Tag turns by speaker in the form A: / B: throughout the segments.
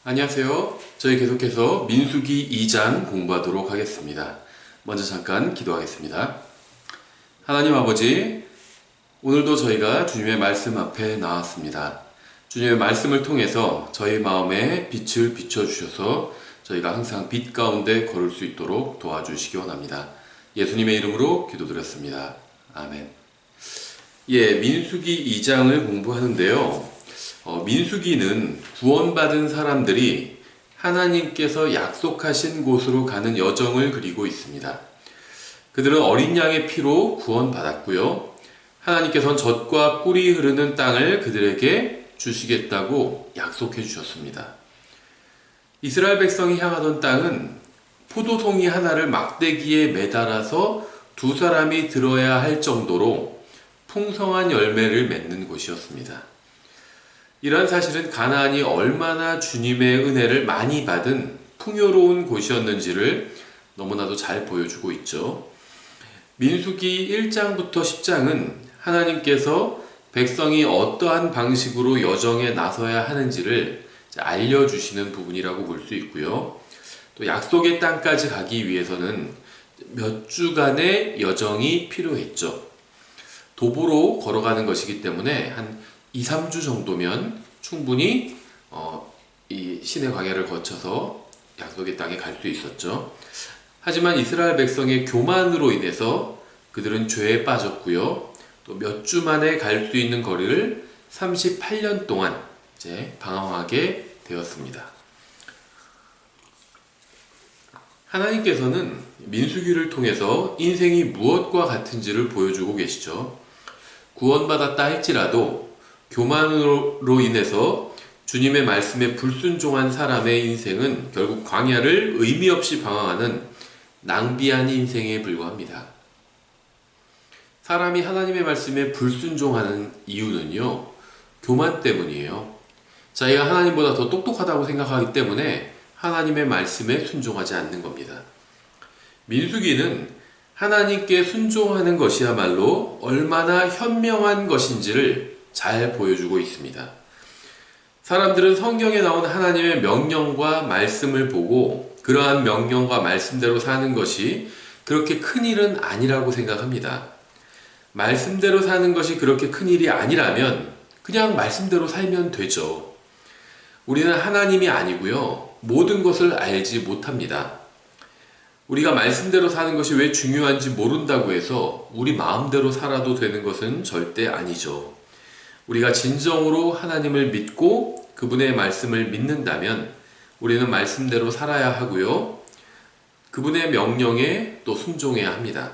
A: 안녕하세요. 저희 계속해서 민수기 2장 공부하도록 하겠습니다. 먼저 잠깐 기도하겠습니다. 하나님 아버지, 오늘도 저희가 주님의 말씀 앞에 나왔습니다. 주님의 말씀을 통해서 저희 마음에 빛을 비춰주셔서 저희가 항상 빛 가운데 걸을 수 있도록 도와주시기 원합니다. 예수님의 이름으로 기도드렸습니다. 아멘. 민수기 2장을 공부하는데요. 민수기는 구원받은 사람들이 하나님께서 약속하신 곳으로 가는 여정을 그리고 있습니다. 그들은 어린 양의 피로 구원받았고요. 하나님께서는 젖과 꿀이 흐르는 땅을 그들에게 주시겠다고 약속해 주셨습니다. 이스라엘 백성이 향하던 땅은 포도송이 하나를 막대기에 매달아서 두 사람이 들어야 할 정도로 풍성한 열매를 맺는 곳이었습니다. 이러한 사실은 가나안이 얼마나 주님의 은혜를 많이 받은 풍요로운 곳이었는지를 너무나도 잘 보여주고 있죠. 민수기 1장부터 10장은 하나님께서 백성이 어떠한 방식으로 여정에 나서야 하는지를 알려주시는 부분이라고 볼 수 있고요. 또 약속의 땅까지 가기 위해서는 몇 주간의 여정이 필요했죠. 도보로 걸어가는 것이기 때문에 한 2, 3주 정도면 충분히 이 신의 광야를 거쳐서 약속의 땅에 갈 수 있었죠. 하지만 이스라엘 백성의 교만으로 인해서 그들은 죄에 빠졌고요. 또 몇 주 만에 갈 수 있는 거리를 38년 동안 이제 방황하게 되었습니다. 하나님께서는 민수기를 통해서 인생이 무엇과 같은지를 보여주고 계시죠. 구원받았다 할지라도 교만으로 인해서 주님의 말씀에 불순종한 사람의 인생은 결국 광야를 의미 없이 방황하는 낭비한 인생에 불과합니다. 사람이 하나님의 말씀에 불순종하는 이유는요, 교만 때문이에요. 자기가 하나님보다 더 똑똑하다고 생각하기 때문에 하나님의 말씀에 순종하지 않는 겁니다. 민수기는 하나님께 순종하는 것이야말로 얼마나 현명한 것인지를 잘 보여주고 있습니다. 사람들은 성경에 나온 하나님의 명령과 말씀을 보고 그러한 명령과 말씀대로 사는 것이 그렇게 큰 일은 아니라고 생각합니다. 말씀대로 사는 것이 그렇게 큰 일이 아니라면 그냥 말씀대로 살면 되죠. 우리는 하나님이 아니고요, 모든 것을 알지 못합니다. 우리가 말씀대로 사는 것이 왜 중요한지 모른다고 해서 우리 마음대로 살아도 되는 것은 절대 아니죠. 우리가 진정으로 하나님을 믿고 그분의 말씀을 믿는다면 우리는 말씀대로 살아야 하고요, 그분의 명령에 또 순종해야 합니다.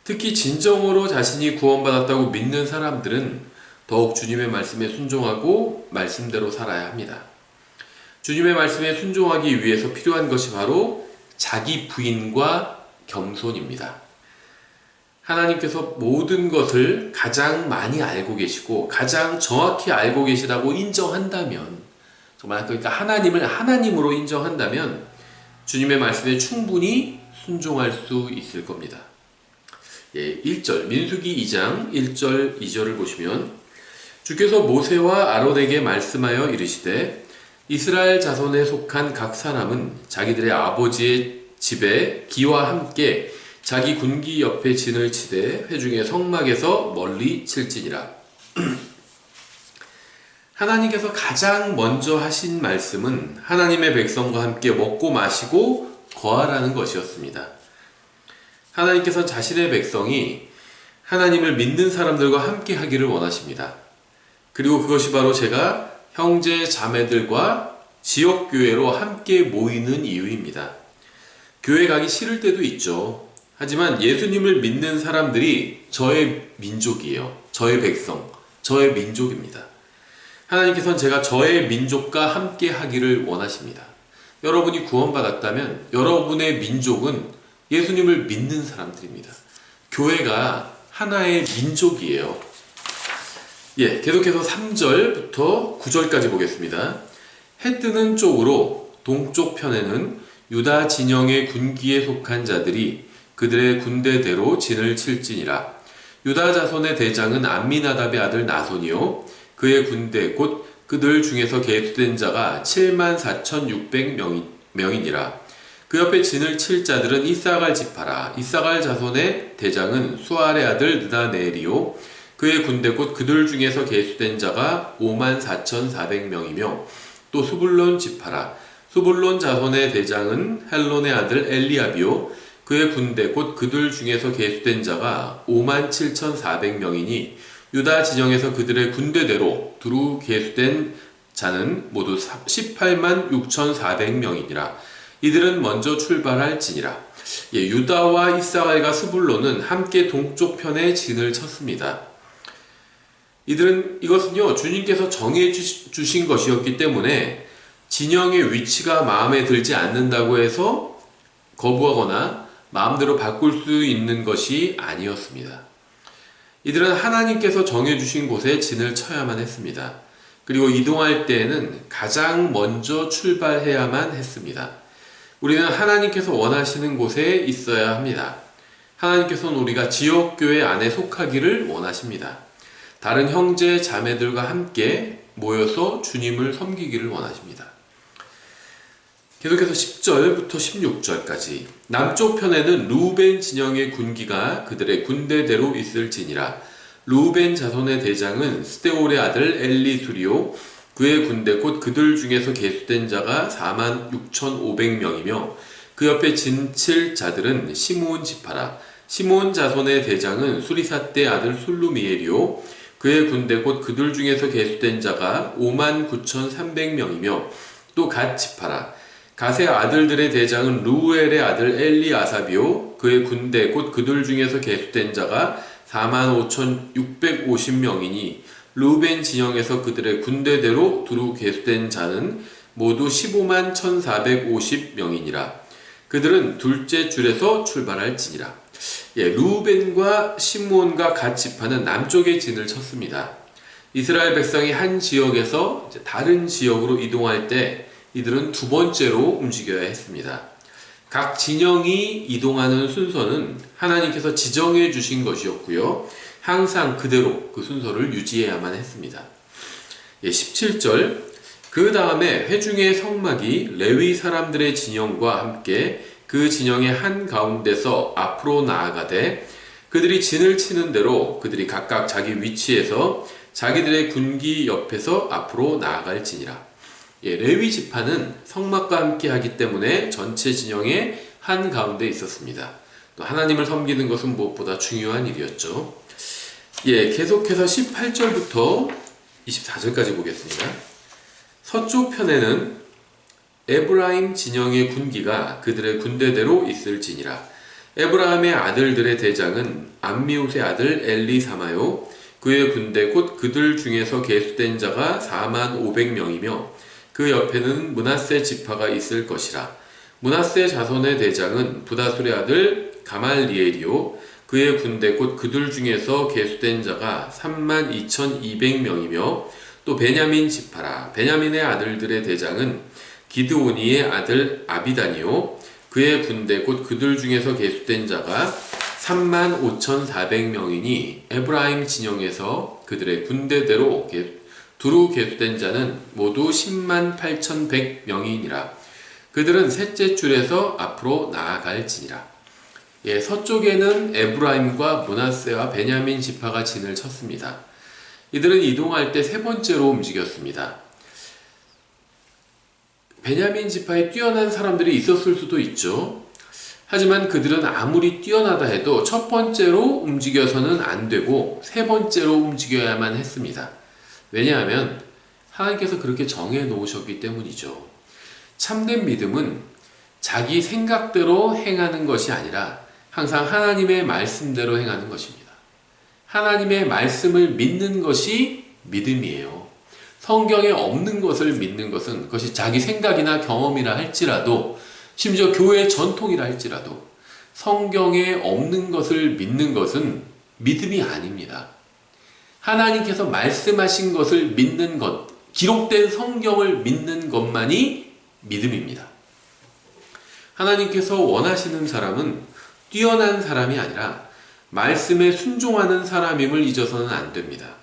A: 특히 진정으로 자신이 구원받았다고 믿는 사람들은 더욱 주님의 말씀에 순종하고 말씀대로 살아야 합니다. 주님의 말씀에 순종하기 위해서 필요한 것이 바로 자기 부인과 겸손입니다. 하나님께서 모든 것을 가장 많이 알고 계시고 가장 정확히 알고 계시다고 인정한다면, 정말 그러니까 하나님을 하나님으로 인정한다면 주님의 말씀에 충분히 순종할 수 있을 겁니다. 1절 민수기 2장 1절 2절을 보시면, 주께서 모세와 아론에게 말씀하여 이르시되 이스라엘 자손에 속한 각 사람은 자기들의 아버지의 집에 기와 함께 자기 군기 옆에 진을 치되 회중의 성막에서 멀리 칠지니라. 하나님께서 가장 먼저 하신 말씀은 하나님의 백성과 함께 먹고 마시고 거하라는 것이었습니다. 하나님께서 자신의 백성이 하나님을 믿는 사람들과 함께 하기를 원하십니다. 그리고 그것이 바로 제가 형제 자매들과 지역교회로 함께 모이는 이유입니다. 교회 가기 싫을 때도 있죠. 하지만 예수님을 믿는 사람들이 저의 민족이에요. 저의 백성, 저의 민족입니다. 하나님께서는 제가 저의 민족과 함께 하기를 원하십니다. 여러분이 구원받았다면 여러분의 민족은 예수님을 믿는 사람들입니다. 교회가 하나의 민족이에요. 계속해서 3절부터 9절까지 보겠습니다. 해 뜨는 쪽으로 동쪽 편에는 유다 진영의 군기에 속한 자들이 그들의 군대대로 진을 칠지니라. 유다 자손의 대장은 암미나답의 아들 나손이요 그의 군대 곧 그들 중에서 계수된 자가 74,600명이니라. 그 옆에 진을 칠 자들은 이사갈 지파라. 이사갈 자손의 대장은 수알의 아들 느다네리요. 그의 군대 곧 그들 중에서 계수된 자가 54,400명이며 또 수불론 지파라. 수불론 자손의 대장은 헬론의 아들 엘리압이요. 그의 군대 곧 그들 중에서 계수된 자가 57,400명이니 유다 진영에서 그들의 군대대로 두루 계수된 자는 모두 18만 6,400명이니라. 이들은 먼저 출발할지니라. 유다와 이사갈과 스불론은 함께 동쪽 편에 진을 쳤습니다. 이것은요, 주님께서 정해 주신 것이었기 때문에 진영의 위치가 마음에 들지 않는다고 해서 거부하거나 마음대로 바꿀 수 있는 것이 아니었습니다. 이들은 하나님께서 정해주신 곳에 진을 쳐야만 했습니다. 그리고 이동할 때에는 가장 먼저 출발해야만 했습니다. 우리는 하나님께서 원하시는 곳에 있어야 합니다. 하나님께서는 우리가 지역교회 안에 속하기를 원하십니다. 다른 형제 자매들과 함께 모여서 주님을 섬기기를 원하십니다. 계속해서 10절부터 16절까지 남쪽 편에는 루벤 진영의 군기가 그들의 군대대로 있을지니라. 루벤 자손의 대장은 스데올의 아들 엘리수리요. 그의 군대 곧 그들 중에서 계수된 자가 46,500명이며 그 옆에 진칠 자들은 시므온 지파라. 시므온 자손의 대장은 수리삿대 아들 술루미엘이요. 그의 군대 곧 그들 중에서 계수된 자가 59,300명이며 또 갓 지파라. 갓의 아들들의 대장은 루엘의 아들 엘리아삽이요. 그의 군대 곧 그들 중에서 계수된 자가 45,650명이니 루벤 진영에서 그들의 군대대로 두루 계수된 자는 모두 15만 1,450명이니라. 그들은 둘째 줄에서 출발할지니라. 루벤과 시므온과 갓 지파는 남쪽에 진을 쳤습니다. 이스라엘 백성이 한 지역에서 다른 지역으로 이동할 때 이들은 두 번째로 움직여야 했습니다. 각 진영이 이동하는 순서는 하나님께서 지정해 주신 것이었고요. 항상 그대로 그 순서를 유지해야만 했습니다. 17절 그 다음에 회중의 성막이 레위 사람들의 진영과 함께 그 진영의 한가운데서 앞으로 나아가되 그들이 진을 치는 대로 그들이 각각 자기 위치에서 자기들의 군기 옆에서 앞으로 나아갈지니라. 레위 지파는 성막과 함께 하기 때문에 전체 진영의 한가운데 있었습니다. 또 하나님을 섬기는 것은 무엇보다 중요한 일이었죠. 계속해서 18절부터 24절까지 보겠습니다. 서쪽 편에는 에브라임 진영의 군기가 그들의 군대대로 있을지니라. 에브라임의 아들들의 대장은 암미웃의 아들 엘리사마요. 그의 군대 곧 그들 중에서 계수된 자가 45,500명이며 그 옆에는 므낫세 지파가 있을 것이라. 므낫세 자손의 대장은 부다술의 아들 가말리엘이요. 그의 군대 곧 그들 중에서 계수된 자가 32,200명이며 또 베냐민 지파라. 베냐민의 아들들의 대장은 기드오니의 아들 아비단이요. 그의 군대 곧 그들 중에서 계수된 자가 35,400명이니 에브라임 진영에서 그들의 군대대로 두루 계수된 자는 모두 108,100명이니라. 그들은 셋째 줄에서 앞으로 나아갈지니라. 서쪽에는 에브라임과 므낫세와 베냐민 지파가 진을 쳤습니다. 이들은 이동할 때 세 번째로 움직였습니다. 베냐민 지파에 뛰어난 사람들이 있었을 수도 있죠. 하지만 그들은 아무리 뛰어나다 해도 첫 번째로 움직여서는 안 되고 세 번째로 움직여야만 했습니다. 왜냐하면 하나님께서 그렇게 정해 놓으셨기 때문이죠. 참된 믿음은 자기 생각대로 행하는 것이 아니라 항상 하나님의 말씀대로 행하는 것입니다. 하나님의 말씀을 믿는 것이 믿음이에요. 성경에 없는 것을 믿는 것은 그것이 자기 생각이나 경험이라 할지라도 심지어 교회의 전통이라 할지라도 성경에 없는 것을 믿는 것은 믿음이 아닙니다. 하나님께서 말씀하신 것을 믿는 것, 기록된 성경을 믿는 것만이 믿음입니다. 하나님께서 원하시는 사람은 뛰어난 사람이 아니라 말씀에 순종하는 사람임을 잊어서는 안 됩니다.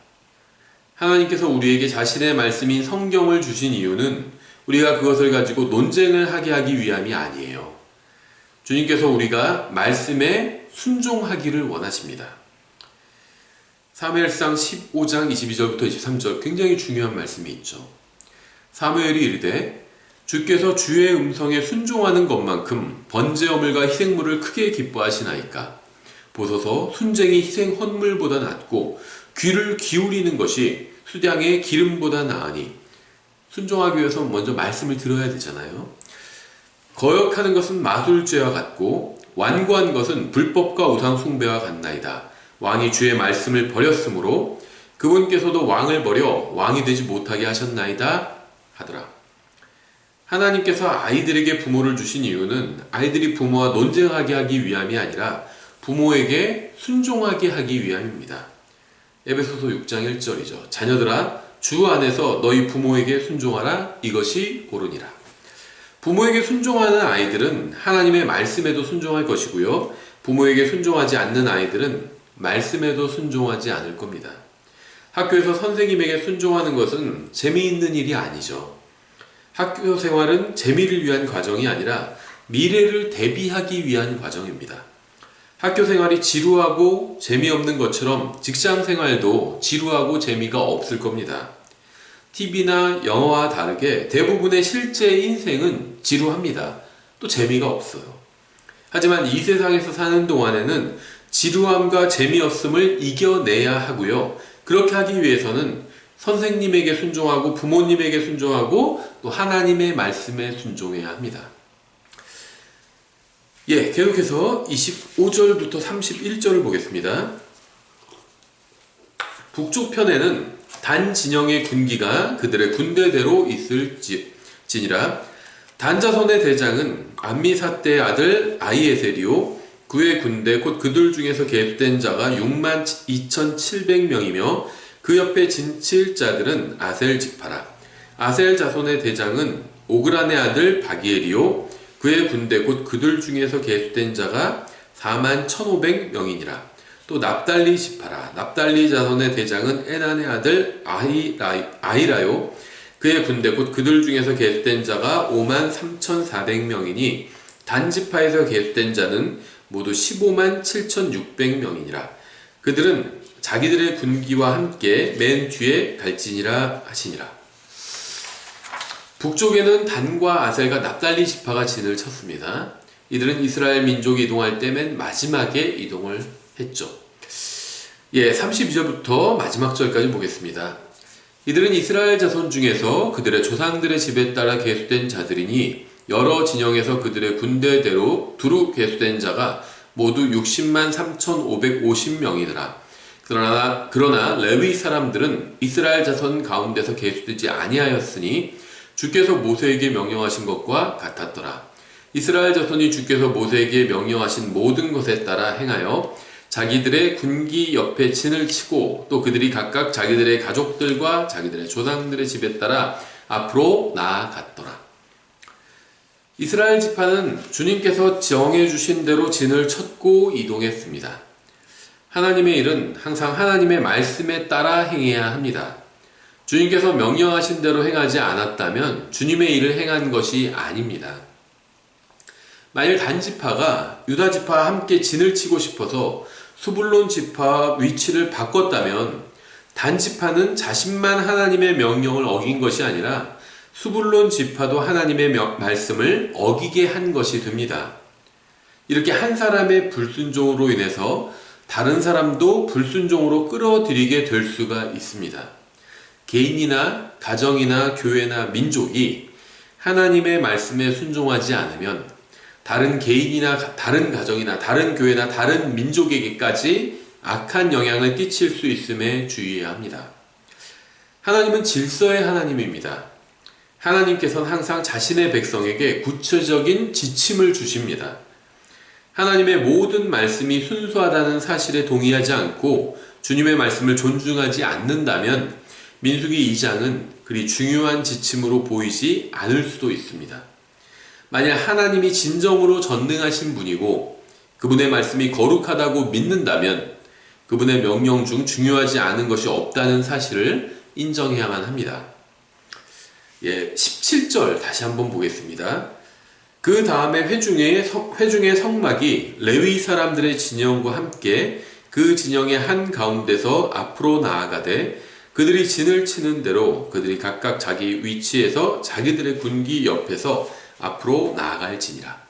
A: 하나님께서 우리에게 자신의 말씀인 성경을 주신 이유는 우리가 그것을 가지고 논쟁을 하게 하기 위함이 아니에요. 주님께서 우리가 말씀에 순종하기를 원하십니다. 사무엘상 15장 22절부터 23절 굉장히 중요한 말씀이 있죠. 사무엘이 이르되 주께서 주의 음성에 순종하는 것만큼 번제어물과 희생물을 크게 기뻐하시나이까. 보소서 순쟁이 희생 헌물보다 낫고 귀를 기울이는 것이 수량의 기름보다 나으니. 순종하기 위해서 먼저 말씀을 들어야 되잖아요. 거역하는 것은 마술죄와 같고 완고한 것은 불법과 우상 숭배와 같나이다. 왕이 주의 말씀을 버렸으므로 그분께서도 왕을 버려 왕이 되지 못하게 하셨나이다 하더라. 하나님께서 아이들에게 부모를 주신 이유는 아이들이 부모와 논쟁하게 하기 위함이 아니라 부모에게 순종하게 하기 위함입니다. 에베소서 6장 1절이죠. 자녀들아 주 안에서 너희 부모에게 순종하라. 이것이 옳으니라. 부모에게 순종하는 아이들은 하나님의 말씀에도 순종할 것이고요. 부모에게 순종하지 않는 아이들은 말씀에도 순종하지 않을 겁니다. 학교에서 선생님에게 순종하는 것은 재미있는 일이 아니죠. 학교 생활은 재미를 위한 과정이 아니라 미래를 대비하기 위한 과정입니다. 학교 생활이 지루하고 재미없는 것처럼 직장 생활도 지루하고 재미가 없을 겁니다. TV나 영화와 다르게 대부분의 실제 인생은 지루합니다. 또 재미가 없어요. 하지만 이 세상에서 사는 동안에는 지루함과 재미없음을 이겨내야 하고요. 그렇게 하기 위해서는 선생님에게 순종하고 부모님에게 순종하고 또 하나님의 말씀에 순종해야 합니다. 계속해서 25절부터 31절을 보겠습니다. 북쪽 편에는 단 진영의 군기가 그들의 군대대로 있을지니라. 단 자손의 대장은 암미사대의 아들 아히에셀이요 그의 군대 곧 그들 중에서 계수된 자가 62,700명이며 그 옆에 진칠 자들은 아셀 지파라. 아셀 자손의 대장은 오그란의 아들 바기엘이요 그의 군대 곧 그들 중에서 계수된 자가 41,500명이니라. 또 납달리 지파라. 납달리 자손의 대장은 에난의 아들 아히라요 그의 군대 곧 그들 중에서 계수된 자가 53,400명이니 단 지파에서 계수된 자는 모두 157,600명이니라. 그들은 자기들의 군기와 함께 맨 뒤에 갈지니라 하시니라. 북쪽에는 단과 아셀과 납달리 지파가 진을 쳤습니다. 이들은 이스라엘 민족이 이동할 때 맨 마지막에 이동을 했죠. 32절부터 마지막 절까지 보겠습니다. 이들은 이스라엘 자손 중에서 그들의 조상들의 집에 따라 계수된 자들이니 여러 진영에서 그들의 군대대로 두루 계수된 자가 모두 60만 3,550명이더라. 그러나 레위 사람들은 이스라엘 자손 가운데서 계수되지 아니하였으니 주께서 모세에게 명령하신 것과 같았더라. 이스라엘 자손이 주께서 모세에게 명령하신 모든 것에 따라 행하여 자기들의 군기 옆에 진을 치고 또 그들이 각각 자기들의 가족들과 자기들의 조상들의 집에 따라 앞으로 나아갔더라. 이스라엘 지파는 주님께서 정해주신 대로 진을 쳤고 이동했습니다. 하나님의 일은 항상 하나님의 말씀에 따라 행해야 합니다. 주님께서 명령하신 대로 행하지 않았다면 주님의 일을 행한 것이 아닙니다. 만일 단 지파가 유다 지파와 함께 진을 치고 싶어서 수불론 지파와 위치를 바꿨다면 단 지파는 자신만 하나님의 명령을 어긴 것이 아니라 수불론 지파도 하나님의 말씀을 어기게 한 것이 됩니다. 이렇게 한 사람의 불순종으로 인해서 다른 사람도 불순종으로 끌어들이게 될 수가 있습니다. 개인이나 가정이나 교회나 민족이 하나님의 말씀에 순종하지 않으면 다른 개인이나 다른 가정이나 다른 교회나 다른 민족에게까지 악한 영향을 끼칠 수 있음에 주의해야 합니다. 하나님은 질서의 하나님입니다. 하나님께서는 항상 자신의 백성에게 구체적인 지침을 주십니다. 하나님의 모든 말씀이 순수하다는 사실에 동의하지 않고 주님의 말씀을 존중하지 않는다면 민수기 2장은 그리 중요한 지침으로 보이지 않을 수도 있습니다. 만약 하나님이 진정으로 전능하신 분이고 그분의 말씀이 거룩하다고 믿는다면 그분의 명령 중 중요하지 않은 것이 없다는 사실을 인정해야만 합니다. 17절 다시 한번 보겠습니다. 그 다음에 회중의 성막이 레위 사람들의 진영과 함께 그 진영의 한 가운데서 앞으로 나아가되 그들이 진을 치는 대로 그들이 각각 자기 위치에서 자기들의 군기 옆에서 앞으로 나아갈지니라.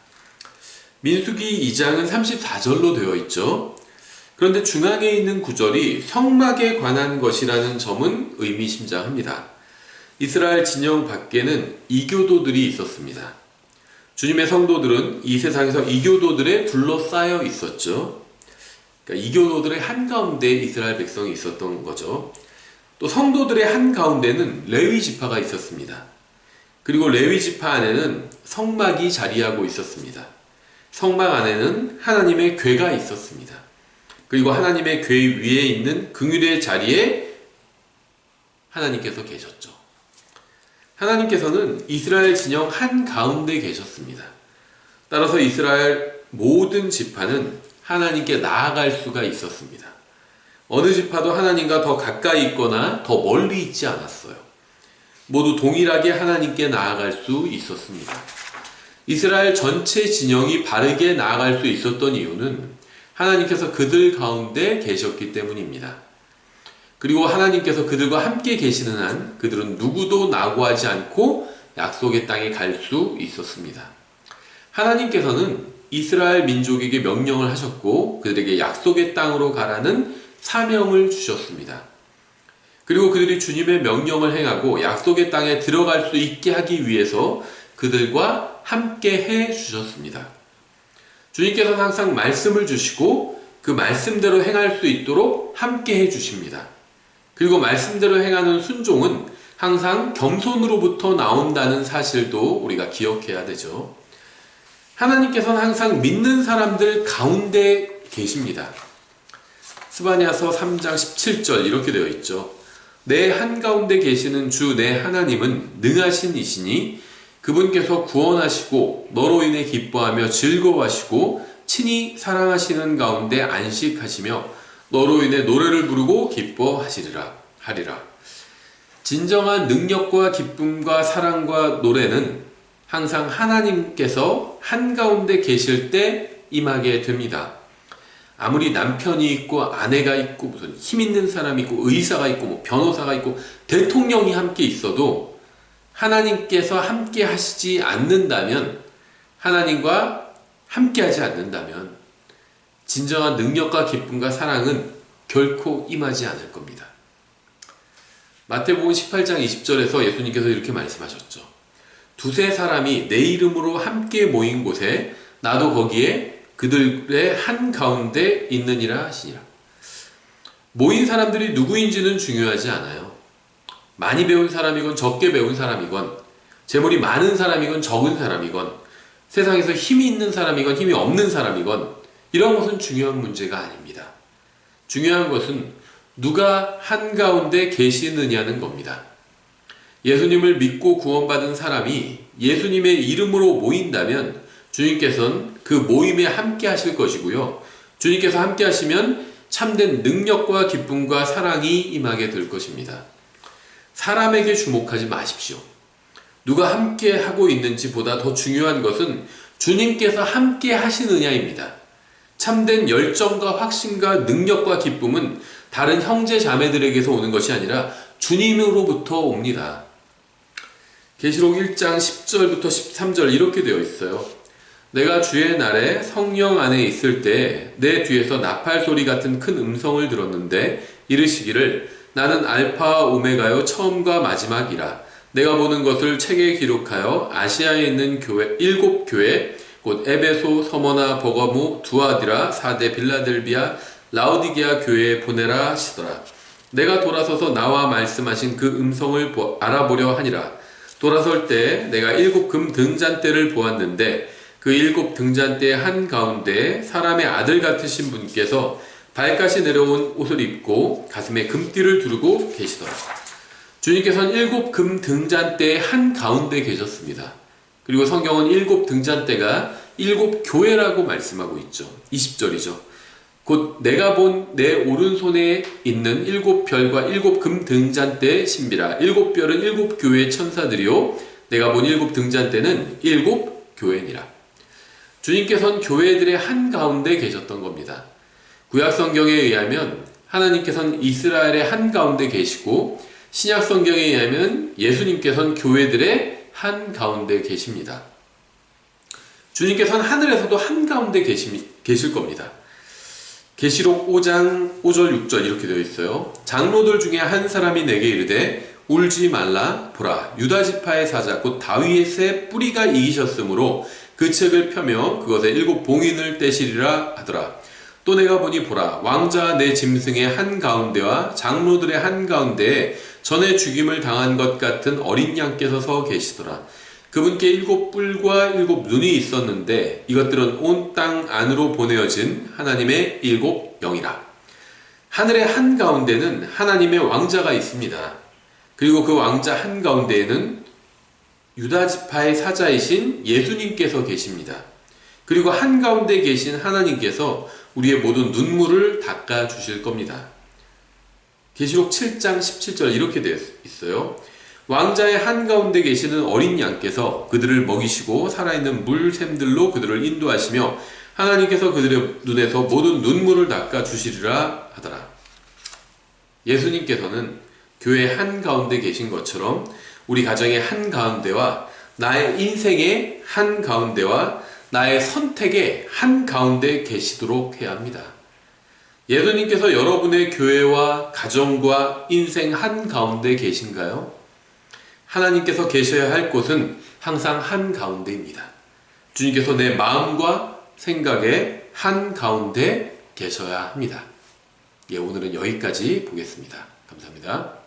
A: 민수기 2장은 34절로 되어 있죠. 그런데 중앙에 있는 구절이 성막에 관한 것이라는 점은 의미심장합니다. 이스라엘 진영 밖에는 이교도들이 있었습니다. 주님의 성도들은 이 세상에서 이교도들에 둘러싸여 있었죠. 그러니까 이교도들의 한가운데 이스라엘 백성이 있었던 거죠. 또 성도들의 한가운데는 레위 지파가 있었습니다. 그리고 레위 지파 안에는 성막이 자리하고 있었습니다. 성막 안에는 하나님의 궤가 있었습니다. 그리고 하나님의 궤 위에 있는 긍휼의 자리에 하나님께서 계셨죠. 하나님께서는 이스라엘 진영 한가운데 계셨습니다. 따라서 이스라엘 모든 지파는 하나님께 나아갈 수가 있었습니다. 어느 지파도 하나님과 더 가까이 있거나 더 멀리 있지 않았어요. 모두 동일하게 하나님께 나아갈 수 있었습니다. 이스라엘 전체 진영이 바르게 나아갈 수 있었던 이유는 하나님께서 그들 가운데 계셨기 때문입니다. 그리고 하나님께서 그들과 함께 계시는 한 그들은 누구도 낙오하지 않고 약속의 땅에 갈 수 있었습니다. 하나님께서는 이스라엘 민족에게 명령을 하셨고 그들에게 약속의 땅으로 가라는 사명을 주셨습니다. 그리고 그들이 주님의 명령을 행하고 약속의 땅에 들어갈 수 있게 하기 위해서 그들과 함께 해 주셨습니다. 주님께서는 항상 말씀을 주시고 그 말씀대로 행할 수 있도록 함께 해 주십니다. 그리고 말씀대로 행하는 순종은 항상 겸손으로부터 나온다는 사실도 우리가 기억해야 되죠. 하나님께서는 항상 믿는 사람들 가운데 계십니다. 스바냐서 3장 17절 이렇게 되어 있죠. 내 한가운데 계시는 주 내 하나님은 능하신 이시니 그분께서 구원하시고 너로 인해 기뻐하며 즐거워하시고 친히 사랑하시는 가운데 안식하시며 너로 인해 노래를 부르고 기뻐하시리라 하리라. 진정한 능력과 기쁨과 사랑과 노래는 항상 하나님께서 한가운데 계실 때 임하게 됩니다. 아무리 남편이 있고 아내가 있고 무슨 힘 있는 사람이 있고 의사가 있고 뭐 변호사가 있고 대통령이 함께 있어도 하나님께서 함께 하시지 않는다면, 하나님과 함께 하지 않는다면 진정한 능력과 기쁨과 사랑은 결코 임하지 않을 겁니다. 마태복음 18장 20절에서 예수님께서 이렇게 말씀하셨죠. 두세 사람이 내 이름으로 함께 모인 곳에 나도 거기에 그들의 한가운데 있느니라 하시니라. 모인 사람들이 누구인지는 중요하지 않아요. 많이 배운 사람이건 적게 배운 사람이건 재물이 많은 사람이건 적은 사람이건 세상에서 힘이 있는 사람이건 힘이 없는 사람이건 이런 것은 중요한 문제가 아닙니다. 중요한 것은 누가 한가운데 계시느냐는 겁니다. 예수님을 믿고 구원받은 사람이 예수님의 이름으로 모인다면 주님께서는 그 모임에 함께 하실 것이고요. 주님께서 함께 하시면 참된 능력과 기쁨과 사랑이 임하게 될 것입니다. 사람에게 주목하지 마십시오. 누가 함께 하고 있는지 보다 더 중요한 것은 주님께서 함께 하시느냐입니다. 참된 열정과 확신과 능력과 기쁨은 다른 형제 자매들에게서 오는 것이 아니라 주님으로부터 옵니다. 계시록 1장 10절부터 13절 이렇게 되어 있어요. 내가 주의 날에 성령 안에 있을 때 내 뒤에서 나팔 소리 같은 큰 음성을 들었는데 이르시기를 나는 알파와 오메가요 처음과 마지막이라. 내가 보는 것을 책에 기록하여 아시아에 있는 교회 7교회 곧 에베소, 서머나, 버거무, 두아디라, 사데, 빌라델비아, 라오디게아 교회에 보내라 하시더라. 내가 돌아서서 나와 말씀하신 그 음성을 알아보려 하니라. 돌아설 때 내가 7금 등잔대를 보았는데 그 7 등잔대의 한가운데 사람의 아들 같으신 분께서 발까지 내려온 옷을 입고 가슴에 금띠를 두르고 계시더라. 주님께서는 7금 등잔대의 한가운데 계셨습니다. 그리고 성경은 7 등잔대가 7 교회라고 말씀하고 있죠. 20절이죠. 곧 내가 본 내 오른손에 있는 7별과 7금 등잔대의 신비라. 7별은 7교회의 천사들이요 내가 본 7등잔대는 7교회니라. 주님께서는 교회들의 한가운데 계셨던 겁니다. 구약성경에 의하면 하나님께서는 이스라엘의 한가운데 계시고, 신약성경에 의하면 예수님께서는 교회들의 한가운데 계십니다. 주님께서는 하늘에서도 한가운데 계실 겁니다. 계시록 5장 5절 6절 이렇게 되어 있어요. 장로들 중에 한 사람이 내게 이르되 울지 말라. 보라, 유다지파의 사자 곧 다윗의 뿌리가 이기셨으므로 그 책을 펴며 그것에 7 봉인을 떼시리라 하더라. 또 내가 보니 보라, 왕자와 내 짐승의 한가운데와 장로들의 한가운데에 전에 죽임을 당한 것 같은 어린 양께서 서 계시더라. 그분께 7 뿔과 7 눈이 있었는데 이것들은 온 땅 안으로 보내어진 하나님의 7 영이라. 하늘의 한가운데는 하나님의 왕자가 있습니다. 그리고 그 왕자 한가운데에는 유다지파의 사자이신 예수님께서 계십니다. 그리고 한가운데 계신 하나님께서 우리의 모든 눈물을 닦아 주실 겁니다. 계시록 7장 17절 이렇게 되어 있어요. 왕자의 한가운데 계시는 어린 양께서 그들을 먹이시고 살아있는 물샘들로 그들을 인도하시며 하나님께서 그들의 눈에서 모든 눈물을 닦아 주시리라 하더라. 예수님께서는 교회 한가운데 계신 것처럼 우리 가정의 한가운데와 나의 인생의 한가운데와 나의 선택의 한가운데 계시도록 해야 합니다. 예수님께서 여러분의 교회와 가정과 인생 한가운데 계신가요? 하나님께서 계셔야 할 곳은 항상 한가운데입니다. 주님께서 내 마음과 생각의 한가운데 계셔야 합니다. 예, 오늘은 여기까지 보겠습니다. 감사합니다.